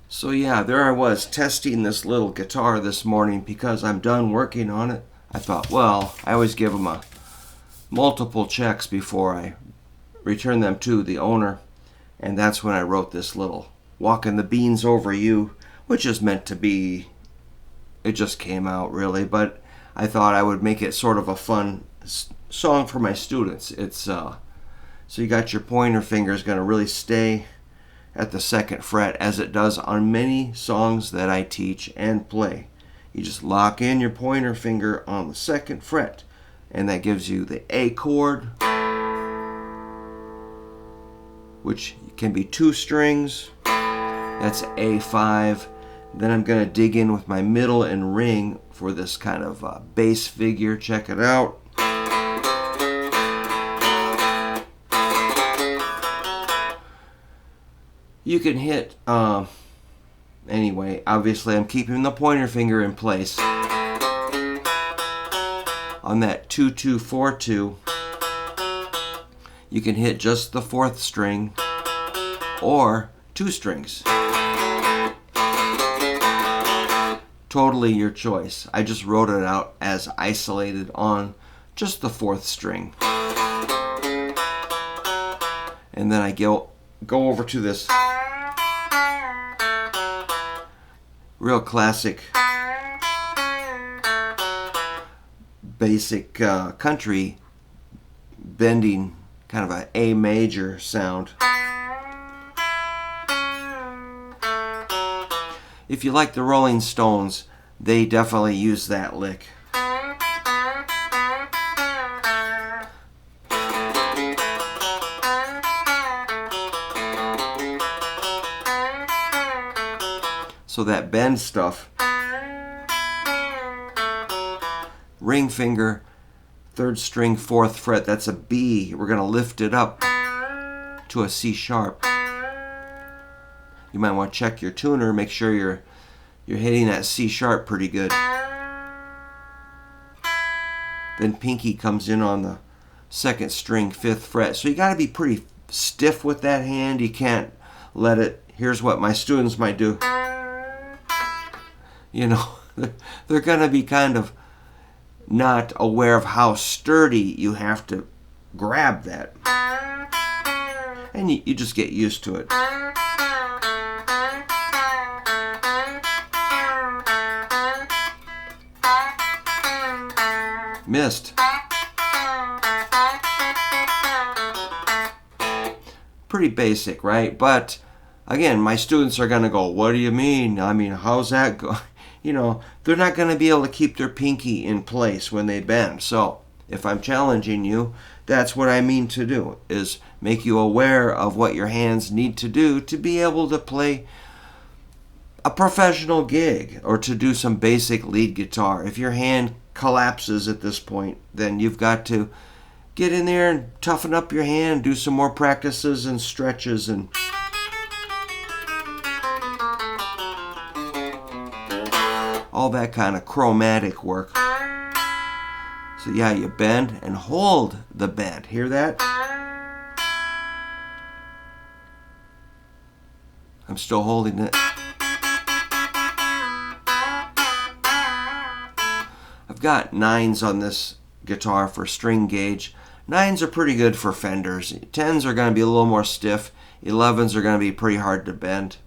So yeah, there I was testing this little guitar this morning because I'm done working on it. I thought, well, I always give them a multiple checks before I return them to the owner. And that's when I wrote this little Walking the Beans Over You, which is meant to be, it just came out really, but I thought I would make it sort of a fun song for my students. It's so you got your pointer finger is going to really stay at the second fret, as it does on many songs that I teach and play. You just lock in your pointer finger on the second fret, and that gives you the A chord, which can be 2 strings. That's A5. Then I'm going to dig in with my middle and ring for this kind of bass figure. Check it out. You can hit, anyway, obviously I'm keeping the pointer finger in place on that 2-2-4-2. You can hit just the 4th string or 2 strings. Totally your choice. I just wrote it out as isolated on just the 4th string. And then I go over to this real classic basic country bending kind of an A major sound. If you like the Rolling Stones, they definitely use that lick. So that bend stuff, ring finger, 3rd string, 4th fret, that's a B. We're going to lift it up to a C sharp. You might want to check your tuner, make sure you're hitting that C sharp pretty good. Then pinky comes in on the 2nd string, 5th fret. So you got to be pretty stiff with that hand. You can't let it, here's what my students might do. You know, they're going to be kind of not aware of how sturdy you have to grab that. And you just get used to it. Missed. Pretty basic, right? But again, my students are going to go, what do you mean? I mean, how's that go? You know, they're not going to be able to keep their pinky in place when they bend. So if I'm challenging you, that's what I mean to do, is make you aware of what your hands need to do to be able to play a professional gig or to do some basic lead guitar. If your hand collapses at this point, then you've got to get in there and toughen up your hand, do some more practices and stretches and all that kind of chromatic work. So yeah, you bend and hold the bend. Hear that? I'm still holding it. I've got 9s on this guitar for string gauge. 9s are pretty good for Fenders. 10s are going to be a little more stiff. 11s are going to be pretty hard to bend.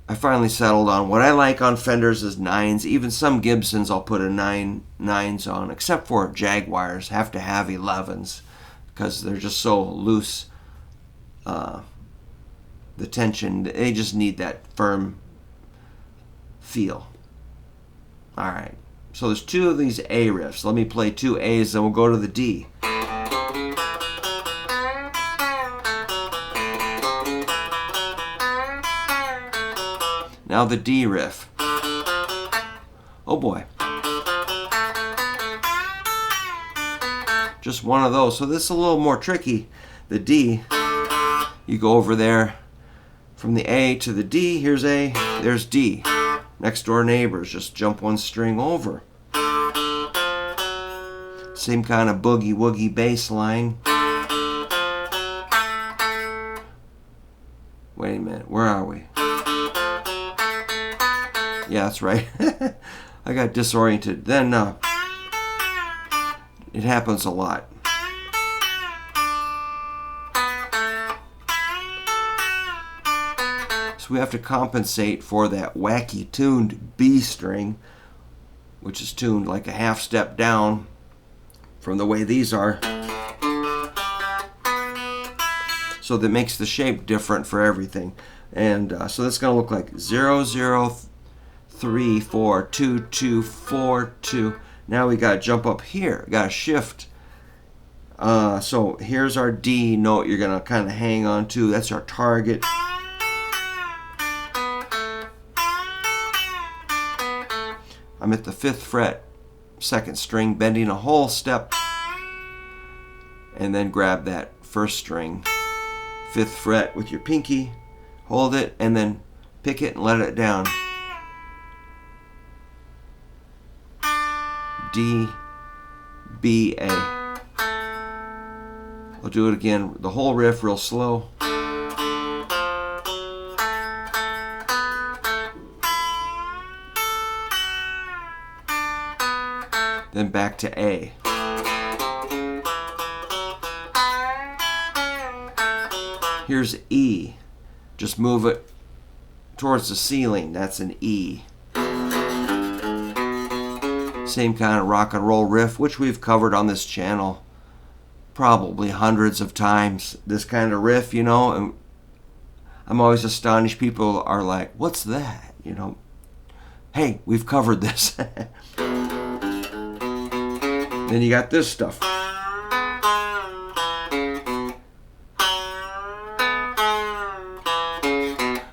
I finally settled on what I like on Fenders is 9s. Even some Gibsons I'll put a 9s on, except for Jaguars have to have 11s because they're just so loose. The tension, they just need that firm feel. Alright, so there's 2 of these A riffs. Let me play 2 A's, then we'll go to the D. Now the D riff. Oh boy. Just one of those. So this is a little more tricky. The D, you go over there from the A to the D. Here's A, there's D. Next door neighbors, just jump 1 string over. Same kind of boogie woogie bass line. Wait a minute, where are we? Yeah, that's right. I got disoriented. Then it happens a lot. So we have to compensate for that wacky tuned B string, which is tuned like a half step down from the way these are. So that makes the shape different for everything. And so that's going to look like 0, 0, 3, 4, 2, 2, 4, 2. Now we got to jump up here. Got to shift. So here's our D note you're going to kind of hang on to. That's our target. I'm at the 5th fret, 2nd string, bending a whole step, and then grab that 1st string, 5th fret with your pinky, hold it, and then pick it and let it down. D, B, A. We'll do it again, the whole riff real slow. Then back to A. Here's E. Just move it towards the ceiling. That's an E. Same kind of rock and roll riff, which we've covered on this channel probably hundreds of times. This kind of riff, you know, and I'm always astonished. People are like, what's that? You know, hey, we've covered this. Then you got this stuff.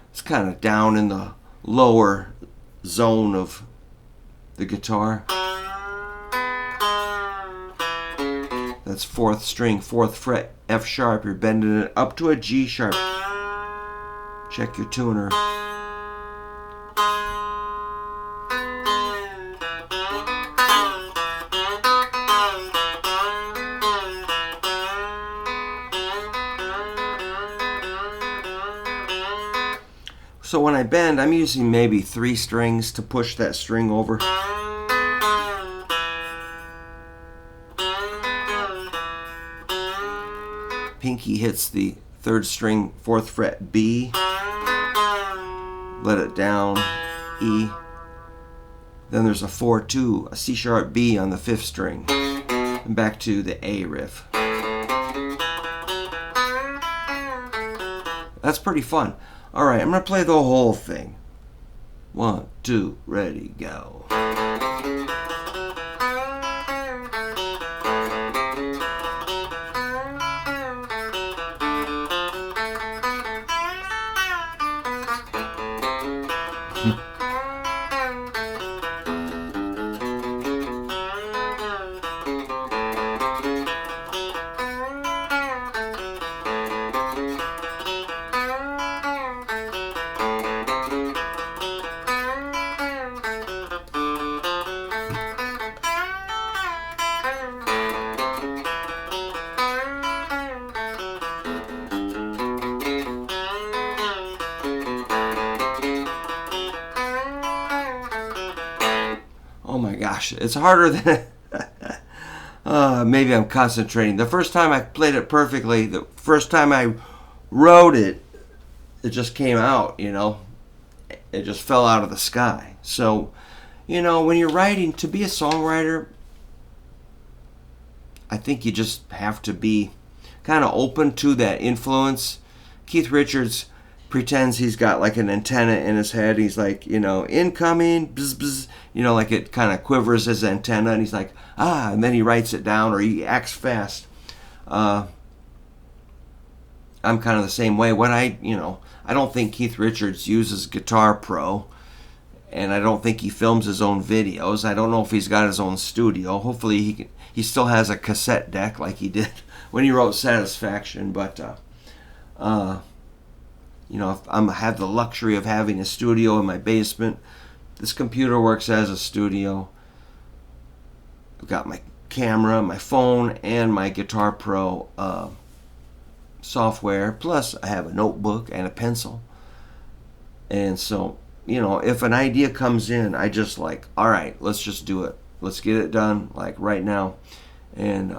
It's kind of down in the lower zone of the guitar. That's 4th string, 4th fret, F sharp. You're bending it up to a G sharp. Check your tuner. So when I bend, I'm using maybe 3 strings to push that string over. Pinky hits the 3rd string, 4th fret B. Let it down, E. Then there's a 4-2, a C sharp B on the 5th string. And back to the A riff. That's pretty fun. Alright, I'm going to play the whole thing. 1, 2, ready, go. Oh my gosh, it's harder than maybe I'm concentrating. The first time I played it perfectly, the first time I wrote it, it just came out, you know. It just fell out of the sky. So, you know, when you're writing, to be a songwriter, I think you just have to be kind of open to that influence. Keith Richards pretends he's got like an antenna in his head. He's like, you know, incoming, bzz, bzz, you know, like it kind of quivers his antenna, and he's like, and then he writes it down, or he acts fast. I'm kind of the same way. I don't think Keith Richards uses Guitar Pro, and I don't think he films his own videos. I don't know if he's got his own studio. Hopefully he still has a cassette deck like he did when he wrote Satisfaction, but you know, if I have the luxury of having a studio in my basement. This computer works as a studio. I've got my camera, my phone, and my Guitar Pro software. Plus, I have a notebook and a pencil. And so, if an idea comes in, I just like, all right, let's just do it. Let's get it done, like right now. And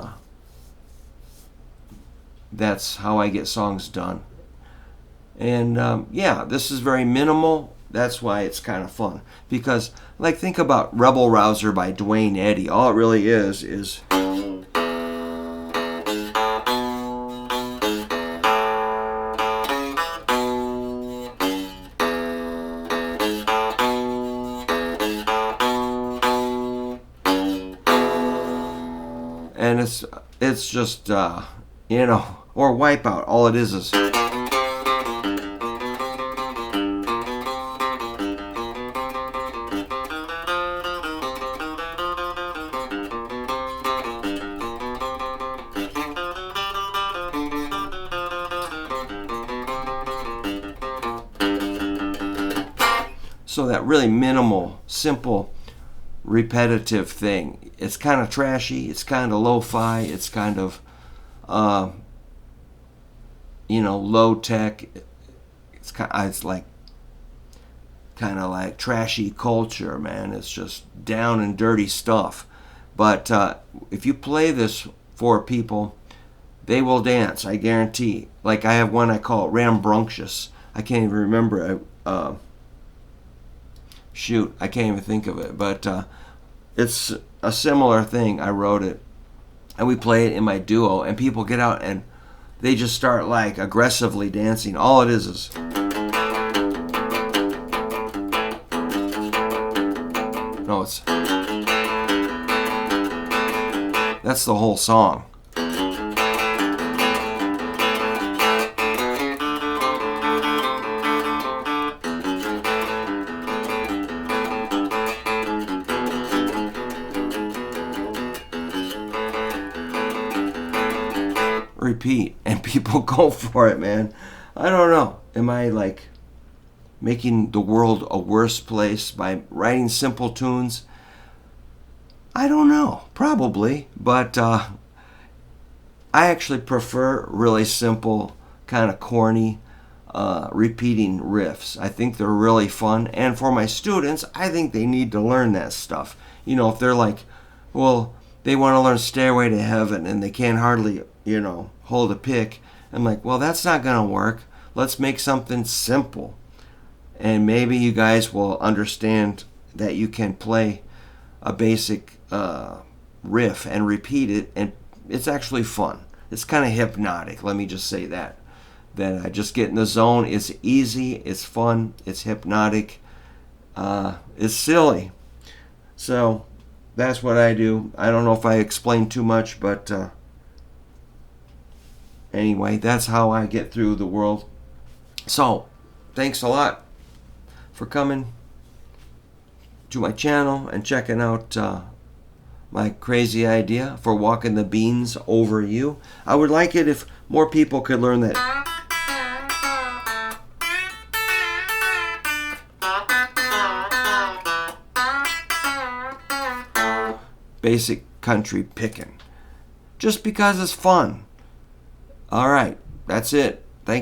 that's how I get songs done. And this is very minimal. That's why it's kind of fun. Because, like, think about Rebel Rouser by Dwayne Eddy. All it really is and it's just or Wipeout. All it is so that really minimal, simple, repetitive thing. It's kind of trashy. It's kind of lo-fi. It's kind of, low tech. It's like kind of like trashy culture, man. It's just down and dirty stuff. But if you play this for people, they will dance. I guarantee. Like I have one I call it Rambunctious. I can't even remember. I can't even think of it, but it's a similar thing. I wrote it, and we play it in my duo, and people get out and they just start like aggressively dancing. All it is no, that's the whole song. Repeat, and people go for it, man. I don't know. Am I like making the world a worse place by writing simple tunes? I don't know. Probably, but I actually prefer really simple, kind of corny, repeating riffs. I think they're really fun, and for my students, I think they need to learn that stuff. If they're like, well, they want to learn Stairway to Heaven and they can't hardly, hold a pick. I'm like, well, that's not going to work. Let's make something simple. And maybe you guys will understand that you can play a basic riff and repeat it, and it's actually fun. It's kind of hypnotic, let me just say that. That I just get in the zone. It's easy, it's fun, it's hypnotic, it's silly. So that's what I do. I don't know if I explained too much, but anyway, that's how I get through the world. So, thanks a lot for coming to my channel and checking out my crazy idea for walking the beans over you. I would like it if more people could learn that basic country pickin', just because it's fun. All right, that's it.